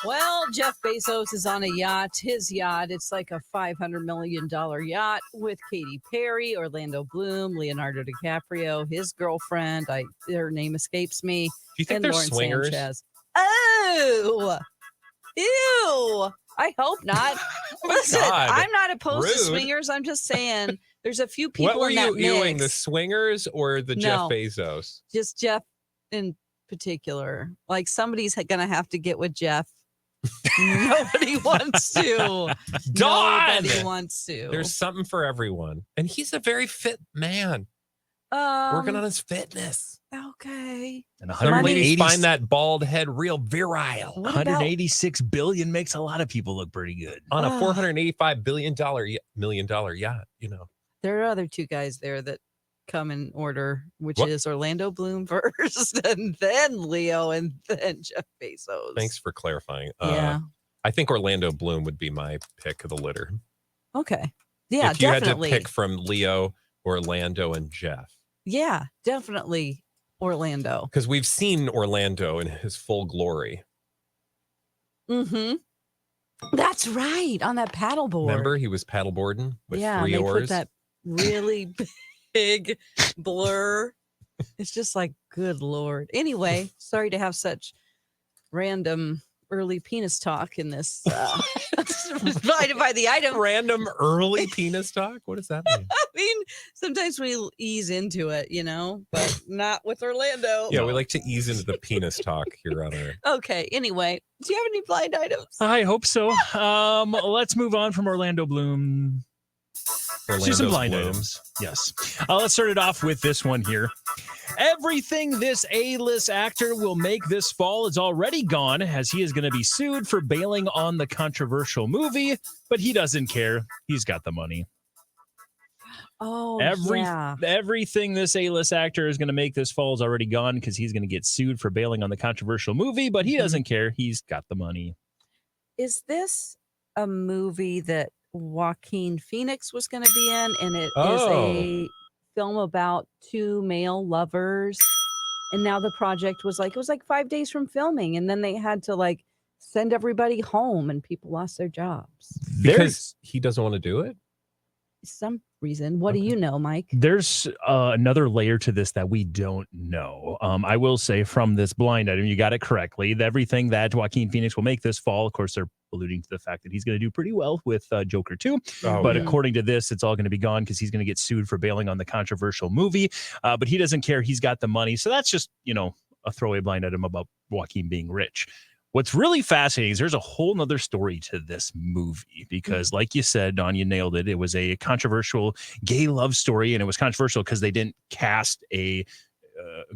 Well, Jeff Bezos is on a yacht. His yacht, it's like a $500 million yacht with Katy Perry, Orlando Bloom, Leonardo DiCaprio, his girlfriend. Their name escapes me. Do you think and they're Lauren swingers? Sanchez. Oh, ew. I hope not. Listen, God, I'm not opposed to rude. swingers. I'm just saying there's a few people What were in that you ewing, the mix. swingers or the Jeff No. Bezos? Just Jeff in particular. Like somebody's going to have to get with Jeff. Nobody wants to. Nobody wants to. There's something for everyone. And he's a very fit man. Working on his fitness. Okay. And Some ladies find that bald head real virile. 186 billion makes a lot of people look pretty good. On a $485 million yacht, you know. There are other two guys there that come in order, which is Orlando Bloom first, and then Leo, and then Jeff Bezos. Thanks for clarifying. Yeah. I think Orlando Bloom would be my pick of the litter. Okay. Yeah, if you definitely. had to pick from Leo, Orlando, and Jeff. Yeah, definitely Orlando. Because we've seen Orlando in his full glory. Mm-hmm. That's right. On that paddleboard. Remember, he was paddleboarding with three they oars. put that really big blur. It's just like, good Lord. Anyway, sorry to have such random early penis talk in this. Divided by the item. Random early penis talk? What does that mean? I mean, sometimes we ease into it, you know, but not with Orlando. Yeah, we like to ease into the penis talk here on our. Okay. Anyway, do you have any blind items? I hope so. Let's move on from Orlando Bloom. See some blind items. Yes. Let's start it off with this one here. Everything this A-list actor will make this fall is already gone, as he is going to be sued for bailing on the controversial movie, but he doesn't care. He's got the money. Oh, Everything this A-list actor is going to make this fall is already gone because he's going to get sued for bailing on the controversial movie, but he doesn't care. He's got the money. Is this a movie that Joaquin Phoenix was going to be in, and it is a film about two male lovers, and now the project was like, it was like 5 days from filming, and then they had to like send everybody home, and people lost their jobs Because he doesn't want to do it? Some reason. What do you know, Mike? There's another layer to this that we don't know. I will say from this blind item, you got it correctly. Everything that Joaquin Phoenix will make this fall, of course, they're alluding to the fact that he's going to do pretty well with Joker 2. But according to this, it's all going to be gone because he's going to get sued for bailing on the controversial movie. But he doesn't care. He's got the money. So that's just, a throwaway blind item about Joaquin being rich. What's really fascinating is there's a whole nother story to this movie because, like you said, Dawn, you nailed it. It was a controversial gay love story, and it was controversial because they didn't cast a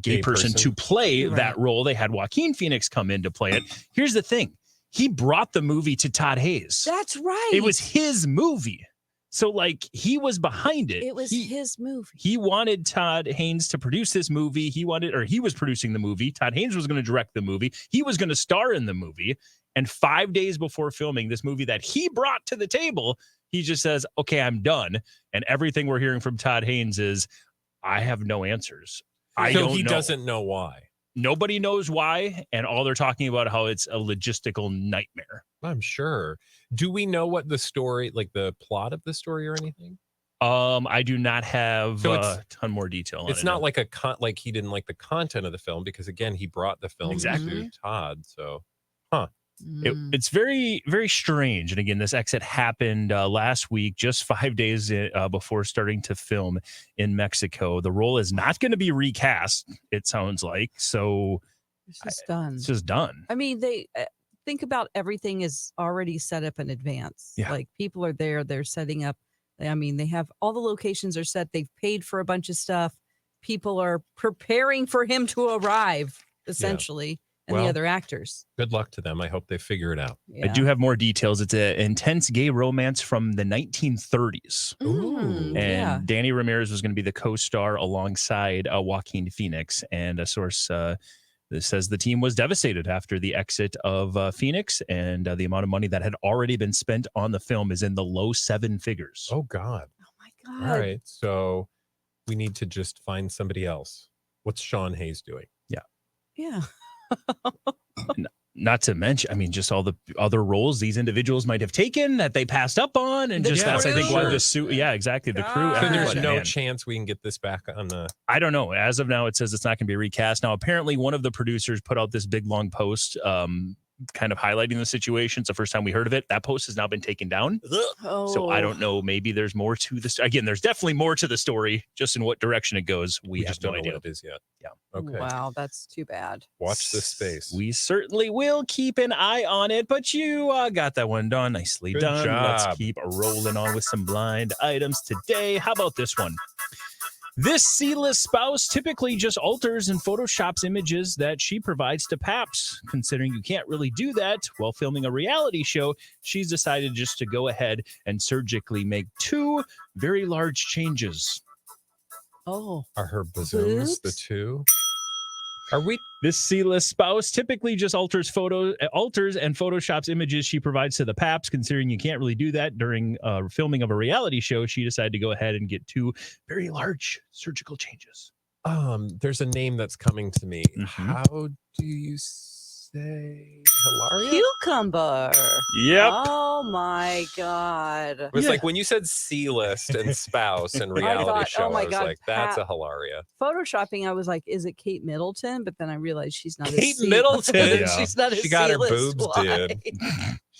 gay person to play that role. They had Joaquin Phoenix come in to play it. Here's the thing. He brought the movie to Todd Haynes. That's right. It was his movie. So, like, he was behind it. It was his movie. He wanted Todd Haynes to produce this movie. He was producing the movie. Todd Haynes was going to direct the movie. He was going to star in the movie. And 5 days before filming this movie that he brought to the table, he just says, okay, I'm done. And everything we're hearing from Todd Haynes is, I have no answers. He doesn't know why. Nobody knows why. And all they're talking about how it's a logistical nightmare. I'm sure. Do we know what the story, like the plot of the story or anything? I do not have a ton more detail on it. It's not like like he didn't like the content of the film because, again, he brought the film to Todd. So, It's very, very strange. And again, this exit happened last week, just 5 days before starting to film in Mexico. The role is not going to be recast, it sounds like. So it's just done. It's just done. I mean, they think about everything is already set up in advance. Yeah. Like people are there, they're setting up. I mean, they have all the locations are set. They've paid for a bunch of stuff. People are preparing for him to arrive, essentially. And the other actors. Good luck to them. I hope they figure it out. Yeah. I do have more details. It's an intense gay romance from the 1930s. And Danny Ramirez was going to be the co-star alongside Joaquin Phoenix. And a source says the team was devastated after the exit of Phoenix, and the amount of money that had already been spent on the film is in the low seven figures. Oh, God. Oh, my God. All right. So we need to just find somebody else. What's Sean Hayes doing? Yeah. Not to mention, I mean, just all the other roles these individuals might have taken that they passed up on, and just that's I think why the suit. Yeah, exactly. The crew. So there's no chance we can get this back on the. I don't know. As of now, it says it's not going to be recast. Now, apparently, one of the producers put out this big long post, kind of highlighting the situation. It's the first time we heard of it. That post has now been taken down. So I don't know. Maybe there's more to this. Again, there's definitely more to the story. Just in what direction it goes, we have just no don't know idea what it is yet. Yeah. Okay. Wow, that's too bad. Watch this space. We certainly will keep an eye on it, but you got that one done. Nicely Good done. job. Let's keep rolling on with some blind items today. How about this one? This C-list spouse typically just alters and photoshops images that she provides to paps. Considering you can't really do that while filming a reality show, she's decided just to go ahead and surgically make 2 very large changes. Oh. Are her bazooms the 2? Are we? This C-list spouse typically just alters and photoshops images she provides to the paps. Considering you can't really do that during filming of a reality show, she decided to go ahead and get 2 very large surgical changes. There's a name that's coming to me. How do you say Hilaria? Cucumber. Yep. Oh my God. It was like when you said C-list and spouse and reality show, I was like, that's a Hilaria. Photoshopping, I was like, is it Kate Middleton? But then I realized she's not Kate Middleton. Yeah. She's not she a got her C-list boobs wife. did.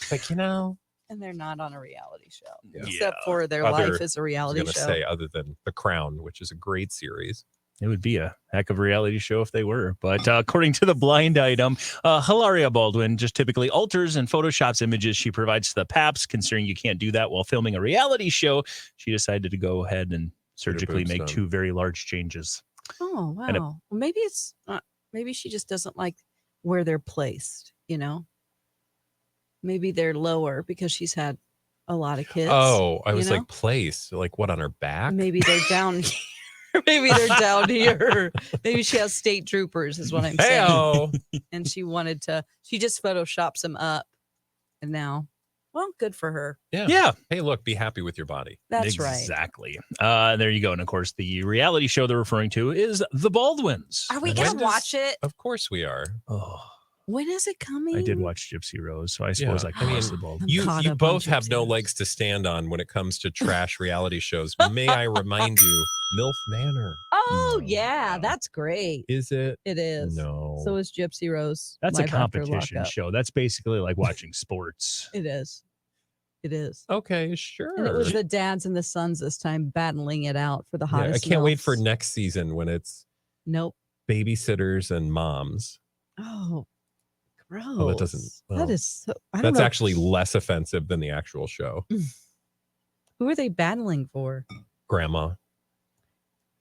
Like, and they're not on a reality show. Yeah. Except for their life is a reality show. I was going to say, other than The Crown, which is a great series. It would be a heck of a reality show if they were. But according to the blind item, Hilaria Baldwin just typically alters and photoshops images she provides to the paps. Considering you can't do that while filming a reality show, she decided to go ahead and surgically make 2 very large changes. Oh, wow. Well, maybe it's maybe she just doesn't like where they're placed, Maybe they're lower because she's had a lot of kids. Oh, I was like, place? Like what, on her back? Maybe they're down here. Maybe they're down here. Maybe she has state troopers, is what I'm saying. And she just photoshops them up. And now, well, good for her. Yeah. Hey, look, be happy with your body. That's right. Exactly. There you go. And of course, the reality show they're referring to is The Baldwins. Are we going to watch it? Of course we are. Oh. When is it coming? I did watch Gypsy Rose, so I suppose I can watch The Baldwins. You both have no legs to stand on when it comes to trash reality shows. May I remind you, MILF Manor. Oh, yeah. That's great. Is it? It is. No. So is Gypsy Rose. That's a competition show. That's basically like watching sports. It is. It is. Okay, sure. And it was the dads and the sons this time battling it out for the hottest. I can't wait for next season when it's babysitters and moms. Oh, gross. Oh, that doesn't. Well, that is so. That's actually less offensive than the actual show. Who are they battling for? Grandma.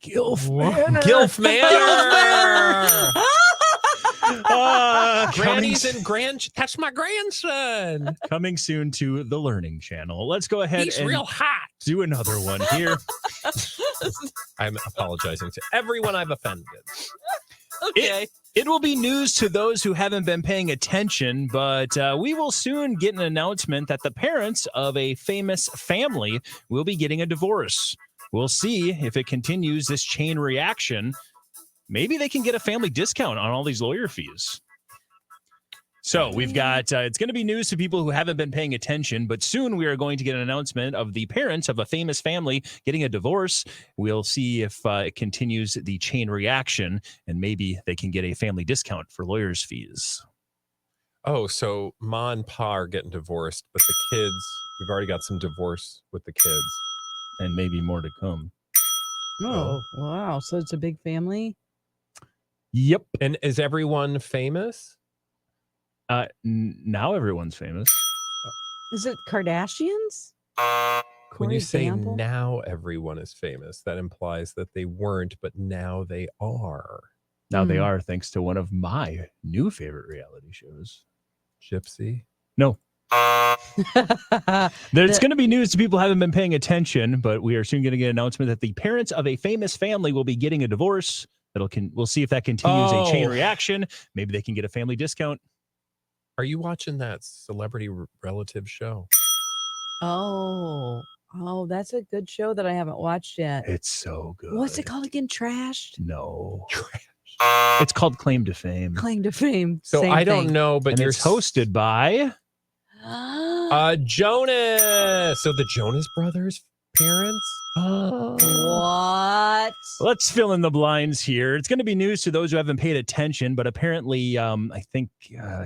Gilf Manor. Gilf Manor. Grannies and that's my grandson. Coming soon to the Learning Channel. Let's go ahead. He's real hot. Do another one here. I'm apologizing to everyone I've offended. Okay. It will be news to those who haven't been paying attention, but we will soon get an announcement that the parents of a famous family will be getting a divorce. We'll see if it continues this chain reaction. Maybe they can get a family discount on all these lawyer fees. So we've got, it's going to be news to people who haven't been paying attention, but soon we are going to get an announcement of the parents of a famous family getting a divorce. We'll see if it continues the chain reaction, and maybe they can get a family discount for lawyers' fees. Oh, so Ma and Pa are getting divorced, but the kids, we've already got some divorce with the kids. And maybe more to come. Oh, wow. So it's a big family? Yep. And is everyone famous? Now everyone's famous. Is it Kardashians? When you say now everyone is famous, that implies that they weren't, but now they are. Now they are, thanks to one of my new favorite reality shows. Gypsy? No. There's going to be news to people who haven't been paying attention, but we are soon going to get an announcement that the parents of a famous family will be getting a divorce. We'll see if that continues a chain reaction. Maybe they can get a family discount. Are you watching that celebrity relative show? Oh, that's a good show that I haven't watched yet. It's so good. What's it called again? Trashed? No. It's called Claim to Fame. Claim to fame. So Same I don't thing. know, but And you're it's hosted by Jonas. So the Jonas Brothers parents. What? Let's fill in the blinds here. It's going to be news to those who haven't paid attention, but apparently, I think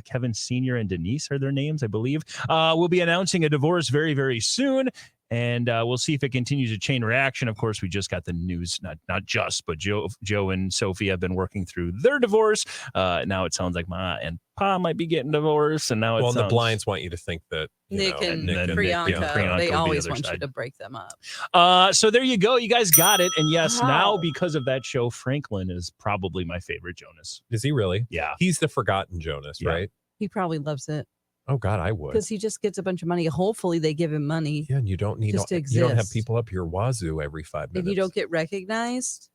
Kevin Sr. and Denise are their names, I believe, will be announcing a divorce very, very soon. And we'll see if it continues a chain reaction. Of course, we just got the news, not just, but Joe and Sophie have been working through their divorce. Now it sounds like Ma and Pa might be getting divorced. And now The blinds want you to think that Nick and Priyanka Priyanka, they would be always the other want you side. to break them up. So there you go. You guys got it. And yes, Wow. now because of that show, Franklin is probably my favorite Jonas. Is he really? Yeah. He's the forgotten Jonas, Yeah. right? He probably loves it Oh God, I would. because he just gets a bunch of money. Hopefully they give him money. Yeah, and you don't need just to you don't have exist. people up your wazoo every 5 minutes. If you don't get recognized.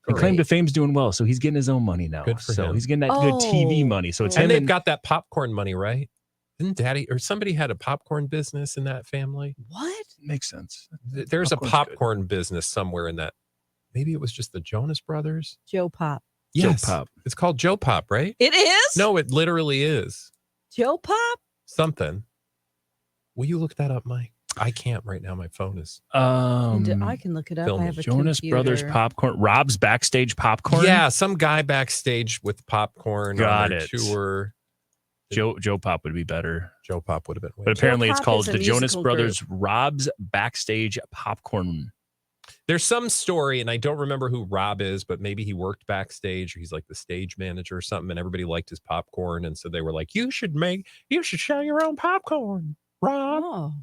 And Claim to great. Fame's doing well, so he's getting his own money now. Good for so him. he's getting that good TV money. So it's him and they've got that popcorn money, right? Didn't Daddy or somebody had a popcorn business in that family? What? Makes sense. There's Popcorn's a popcorn business somewhere in that. Maybe it was just the Jonas Brothers. Joe Pop. Yes. Joe Pop. It's called Joe Pop, right? It is? No, it literally is Joe Pop? something. Will you look that up, Mike? I can't right now. My phone is. I can look it up. film I it. have a Jonas computer. Brothers popcorn. Rob's backstage popcorn. Yeah, some guy backstage with popcorn Got on their it. tour. Joe Pop would be better. Joe Pop would have been. But apparently it's Pop called is a the Jonas musical Brothers Rob's Backstage Popcorn. There's some story, and I don't remember who Rob is, but maybe he worked backstage, or he's like the stage manager or something, and everybody liked his popcorn, and so they were like, "You should sell your own popcorn, Rob." Oh.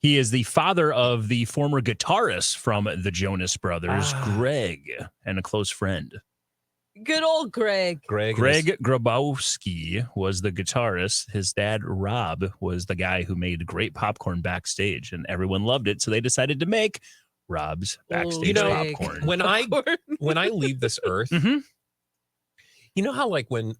He is the father of the former guitarist from the Jonas Brothers, Greg, and a close friend. Good old Greg. Greg Grabowski was the guitarist. His dad, Rob, was the guy who made great popcorn backstage, and everyone loved it. So they decided to make Rob's backstage Greg. popcorn. when I leave this earth, Mhm. you know how like when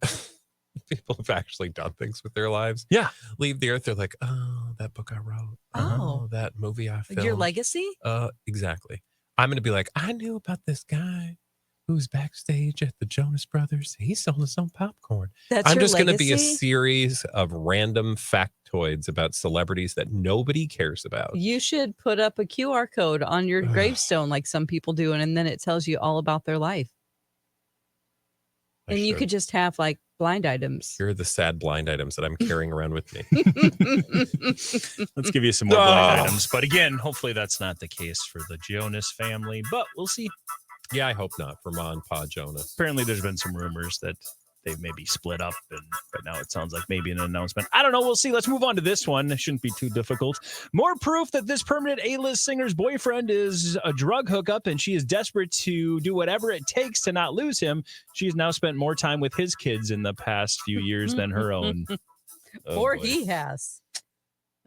people have actually done things with their lives, Yeah. leave the earth, they're like, "Oh, that book I wrote. Oh. that movie I filmed." Your legacy? Exactly. I'm going to be like, "I knew about this guy who's backstage at the Jonas Brothers. He sold his own popcorn." That's I'm your just going to be a legacy? series of random factoids about celebrities that nobody cares about. You should put up a QR code on your gravestone like some people do, and then it tells you all about their life. I And you should. could just have like blind items. Here are the sad blind items that I'm carrying around with me. Let's give you some more blind items. But again, hopefully that's not the case for the Jonas family, but we'll see. Yeah, I hope not for Ma and Pa Jonas. Apparently there's been some rumors that they maybe split up, but now it sounds like maybe an announcement. I don't know. We'll see. Let's move on to this one. It shouldn't be too difficult. More proof that this permanent A-list singer's boyfriend is a drug hookup, and she is desperate to do whatever it takes to not lose him. She has now spent more time with his kids in the past few years than her own. Or boy. he has.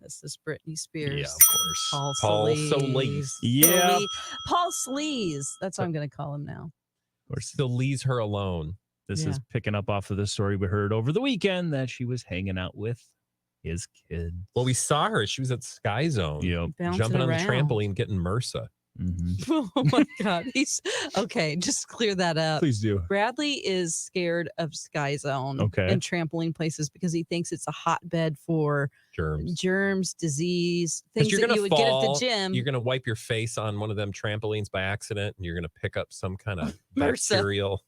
This is Britney Spears. Yeah, of course. Paul Sleaze. Solis. Yeah. Paul Sleaze. That's what I'm going to call him now. Of course. Still leaves her alone. This Yeah. is picking up off of the story we heard over the weekend that she was hanging out with his kid. Well, we saw her. She was at Sky Zone, Yep. Bouncing jumping on the around. trampoline, getting MRSA. Mm-hmm. Oh my God. He's okay. Just clear that up. Please do. Bradley is scared of Sky Zone Okay. and trampoline places because he thinks it's a hotbed for Germs. disease, 'Cause things you're that gonna you would get at the fall, gym. You're going to wipe your face on one of them trampolines by accident, and you're going to pick up some kind of MRSA. bacterial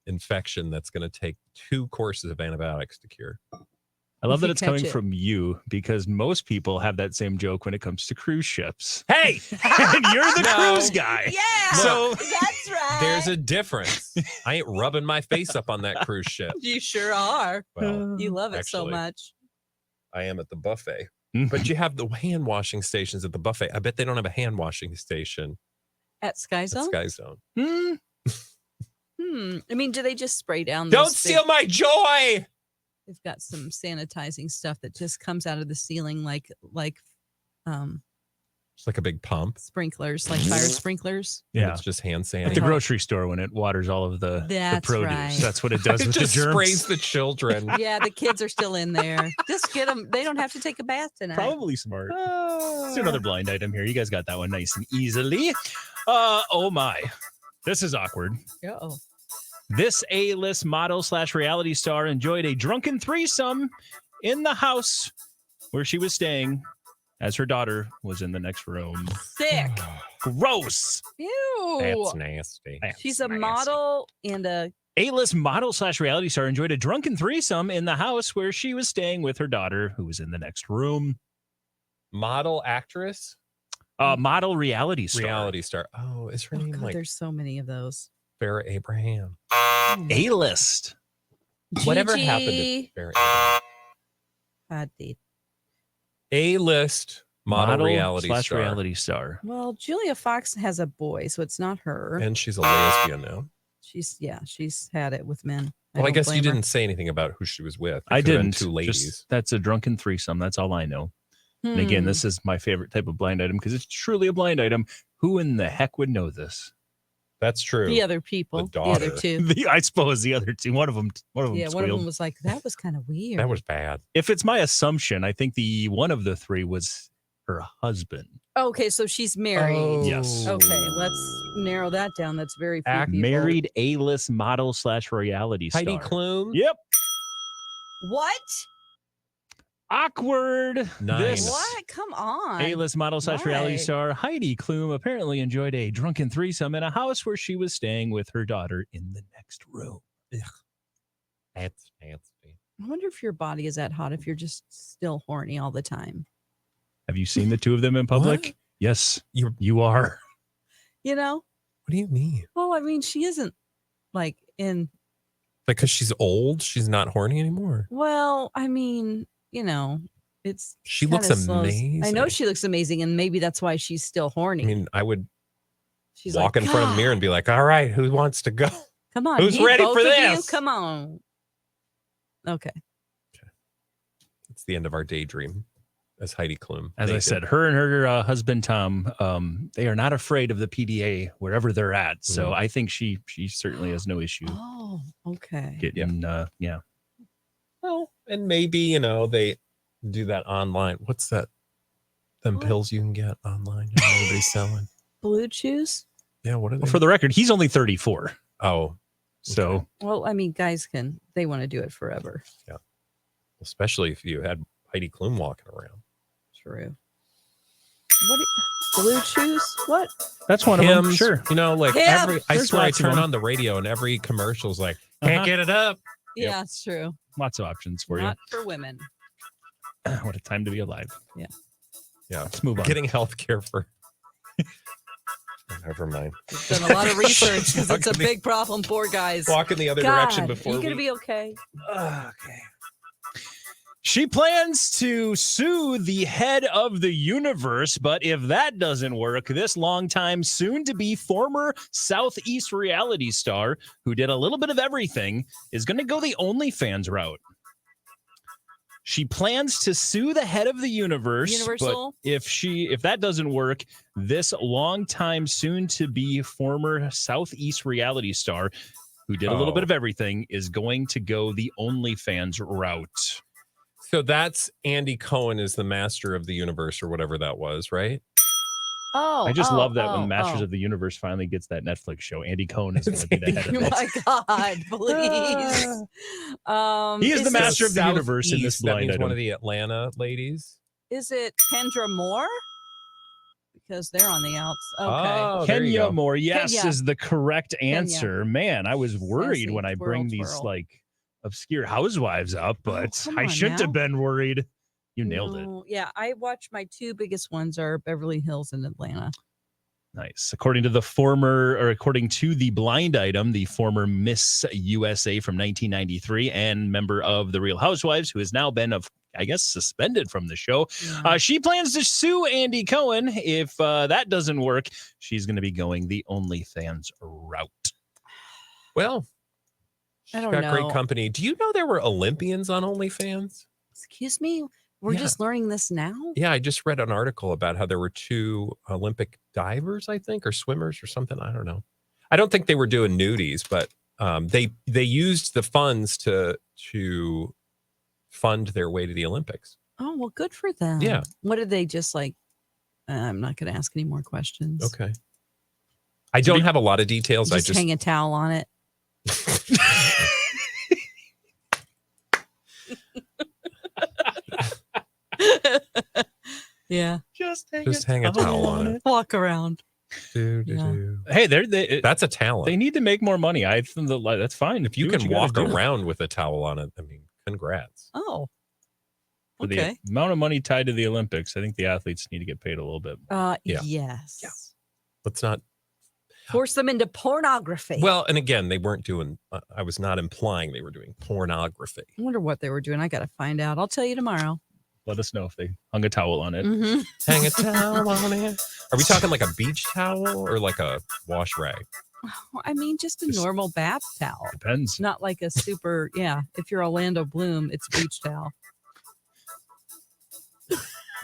infection that's going to take 2 courses of antibiotics to cure. I love If that you it's coming catch it. from you because most people have that same joke when it comes to cruise ships. Hey, and you're the No. cruise guy. Yeah, So that's right. There's a difference. I ain't rubbing my face up on that cruise ship. You sure are. Well, You love it so actually, much. I am at the buffet. Mhm. But you have the hand washing stations at the buffet. I bet they don't have a hand washing station At Sky at Zone? Sky Zone. I mean, do they just spray down? Don't those steal my joy. They've got some sanitizing stuff that just comes out of the ceiling, like It's like a big pump. sprinklers, like fire sprinklers. Yeah. It's just hand At the sanitizer. grocery store when it waters all of the That's produce. right. That's what it does It with just the germs. sprays the children. Yeah, the kids are still in there. Just get them. They don't have to take a bath tonight. Probably smart. Let's do another blind item here. You guys got that one nice and easily. Oh my. This is awkward. Oh, This A-list model / reality star enjoyed a drunken threesome in the house where she was staying as her daughter was in the next room. Sick. Gross. Ew. That's nasty. She's a model and a A-list model / reality star enjoyed a drunken threesome in the house where she was staying with her daughter who was in the next room. Model actress? Model reality star. Reality star. Oh, is her name God, like there's so many of those. Farrah Abraham? A-list. Whatever Gigi happened to Farrah Abraham? Hadid. A-list model reality / star. reality star. Well, Julia Fox has a boy, so it's not her. And she's a lesbian now. She's had it with men. Well, I don't guess you blame her. didn't say anything about who she was with. It I could have been didn't. two ladies. Just, that's a drunken threesome. That's all I know. And again, this is my favorite type of blind item because it's truly a blind item. Who in the heck would know this? That's true. The other people, the other daughter. two. I suppose the other two. One of them. Yeah, one of squealed. them was like, that was kind of weird. That was bad. If it's my assumption, I think the one of the three was her husband. Okay, so she's married. Oh. Yes. Okay, let's narrow that down. That's very few people. Married A-list model / reality star. Heidi Klum? Yep. What? Awkward. Nice. This What? Come on. A-list model / reality Why? star Heidi Klum apparently enjoyed a drunken threesome in a house where she was staying with her daughter in the next room. That's nasty. I wonder if your body is that hot if you're just still horny all the time. Have you seen the two of them in public? What? Yes, You're- you are. You know? What do you mean? Well, I mean, she isn't like in, Because she's old, she's not horny anymore. well, I mean, you know, it's. She looks kinda slows- amazing. I know she looks amazing, and maybe that's why she's still horny. I mean, I would She's walk like, in front of the mirror and be like, all right, who wants to go? come on. who's you, ready both for of you? this? Come on. Okay. It's the end of our daydream as Heidi Klum. As I naked. said, her and her husband Tom, they are not afraid of the PDA wherever they're at. So I think she certainly has no issue Oh, okay. getting. Yeah. Well, and maybe, they do that online. What's that? Them What? pills you can get online. Everybody's selling. Blue chews? Yeah, what are they? Well, for the record, he's only 34. Oh, So Well, I mean, guys they want to do it forever. especially if you had Heidi Klum walking around. True. Blue chews? What? that's one of them. Hymns, Sure. like Hymns. I There's swear I lots of turn them. on the radio and every commercial's like, Uh-huh. can't get it up. Yep. Yeah, it's true. Lots of options for Not for women. you. What a time to be alive. Yeah. Let's move on. Getting health care for. Never mind. We've done a lot of research because it's a big problem. Poor guys. Walk in the other God, direction before are you we. going to be okay? Okay. She plans to sue the head of the universe, but if that doesn't work, this longtime, soon-to-be former Southeast reality star who did a little bit of everything is going to go the OnlyFans route. She plans to sue the head of the universe, Universal? but if that doesn't work, this longtime, soon-to-be former Southeast reality star who did a little bit of everything is going to go the OnlyFans route. So that's Andy Cohen is the master of the universe or whatever that was, right? Oh, I just love that when Masters of the Universe finally gets that Netflix show, Andy Cohen is going to be the head of Oh it. my God, please. He is the master of the Southeast, universe in this that blind means item. one of the Atlanta ladies. Is it Kendra Moore? Because they're on the outs. Okay. Oh, there you Kenya go. Moore, yes, Kenya. is the correct answer. Man, I was worried Sassy. when I Twirl, bring these twirl. like obscure housewives up, but come I on shouldn't now. have been worried. You nailed it. No, yeah, I watch my two biggest ones are Beverly Hills and Atlanta. Nice. According to the blind item, the former Miss USA from 1993 and member of the Real Housewives, who has now been, suspended from the show. Yeah. She plans to sue Andy Cohen. If that doesn't work, she's going to be going the OnlyFans route. Well, I she's don't got great know. company. Do you know there were Olympians on OnlyFans? Excuse me? We're Yeah. just learning this now? Yeah, I just read an article about how there were 2 Olympic divers, I think, or swimmers or something. I don't know. I don't think they were doing nudies, but they used the funds to fund their way to the Olympics. Oh, well, good for them. Yeah. What did they just like? I'm not going to ask any more questions. Okay. I don't have a lot of details. I Just just hang a towel on it. Yeah. Just hang a towel on it. Walk around. Yeah. Hey, That's a talent. they need to make more money. I think that's fine. If you Do what can gotta walk do. around with a towel on it, I mean, congrats. Oh. For Okay. the amount of money tied to the Olympics, I think the athletes need to get paid a little bit more. Yeah. Yes. Yeah. Let's not force them into pornography. Well, and again, they weren't doing, I was not implying they were doing pornography. I wonder what they were doing. I got to find out. I'll tell you tomorrow. Let us know if they hung a towel on it. Mm-hmm. Hang a towel on it. Are we talking like a beach towel or like a wash rag? I mean, just a normal bath towel. Depends. Not like a super, if you're Orlando Bloom, it's beach towel.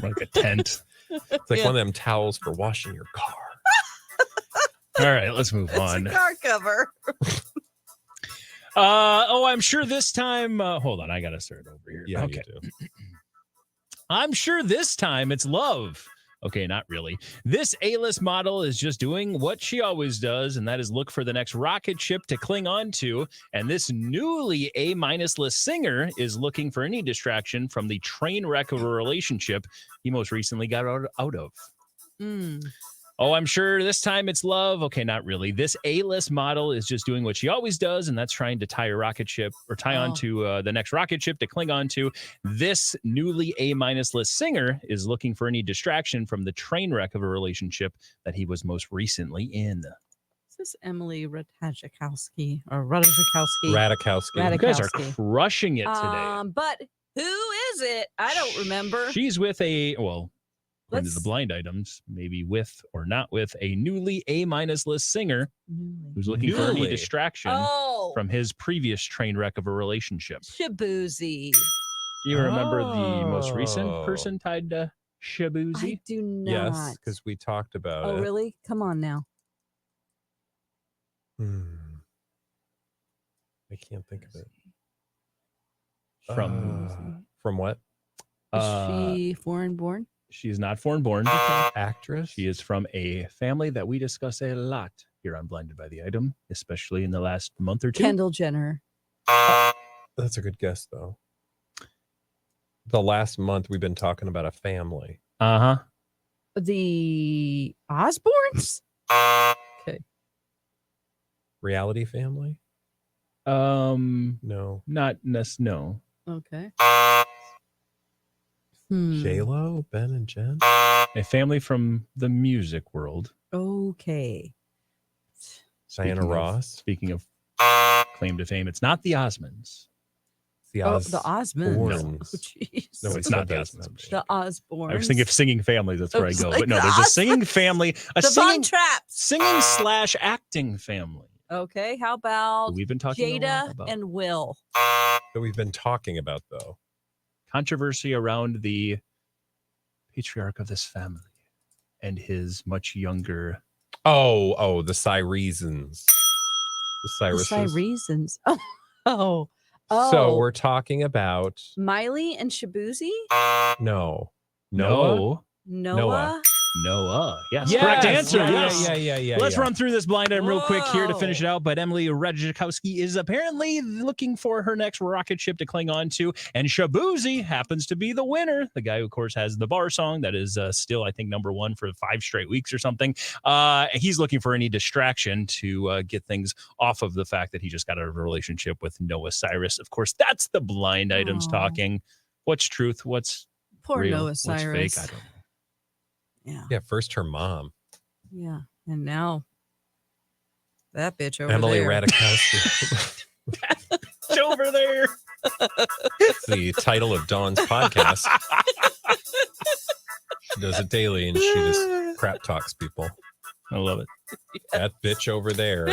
Like a tent. It's like one of them towels for washing your car. All right, let's move on. It's a car cover. I'm sure this time. Hold on, I gotta start over here. Yeah, okay. you do. I'm sure this time it's love. Okay, not really. This A-list model is just doing what she always does, and that is look for the next rocket ship to cling on to. And this newly A-minus list singer is looking for any distraction from the train wreck of a relationship he most recently got out of. Oh, I'm sure this time it's love. Okay, not really. This A-list model is just doing what she always does, and that's trying to tie a rocket ship or tie on to the next rocket ship to cling on to. This newly A-minus list singer is looking for any distraction from the train wreck of a relationship that he was most recently in. Is this Emily Ratajkowski or Ratajkowski? Radikowski. You guys are crushing it today. But who is it? I don't remember. She's with according to the blind items, maybe with or not with a newly A-minus list singer who's looking for any distraction from his previous train wreck of a relationship. Shabuzi. You remember the most recent person tied to Shabuzi? I do not. Yes, because we talked about it. Oh, really? Come on now. I can't think of it. From what? Is she foreign born? She is not foreign born. Actress? She is from a family that we discuss a lot here on Blinded by the Item, especially in the last month or two. Kendall Jenner. That's a good guess, though. The last month we've been talking about a family. The Osbournes? Okay. Reality family? No. No. Okay. J-Lo, Ben and Jen? A family from the music world. Okay. Diana Ross? Speaking of claim to fame, it's not the Osmonds. The Osmonds. No. Oh, jeez. No, it's not the Osmonds. The Osbournes. I was thinking of singing families. That's where I go. Like But no, there's a singing family. Von Traps. Singing/acting family. Okay. How about We've been talking Jada and Will? That we've been talking about, though. Controversy around the patriarch of this family and his much younger. Oh, the Syreasons. The Syreasons. Oh. So we're talking about Miley and Shabuzi? No. Noah. Yes. Correct answer. Yeah. Let's run through this blind item real quick here to finish it out. But Emily Ratajkowski is apparently looking for her next rocket ship to cling on to. And Shabuzi happens to be the winner. The guy who, of course, has the bar song that is still, I think, #1 for 5 straight weeks or something. He's looking for any distraction to get things off of the fact that he just got out of a relationship with Noah Cyrus. Of course, that's the blind items talking. What's truth? What's Poor real? Noah What's Cyrus. fake? I don't know. Yeah. First her mom. Yeah. And now that bitch over Emily there. Radikowski. It's over there. It's the title of Dawn's podcast. She does it daily and she just crap talks people. I love it. That bitch over there.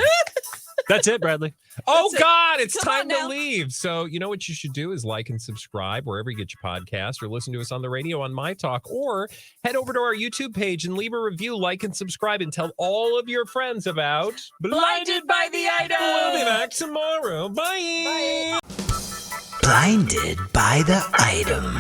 That's it, Bradley. Oh, God, it's Come time on to now. leave. So you know what you should do is like and subscribe wherever you get your podcast or listen to us on the radio on My Talk or head over to our YouTube page and leave a review, like and subscribe and tell all of your friends about Blinded by the Item. We'll be back tomorrow. Bye. Blinded by the Item.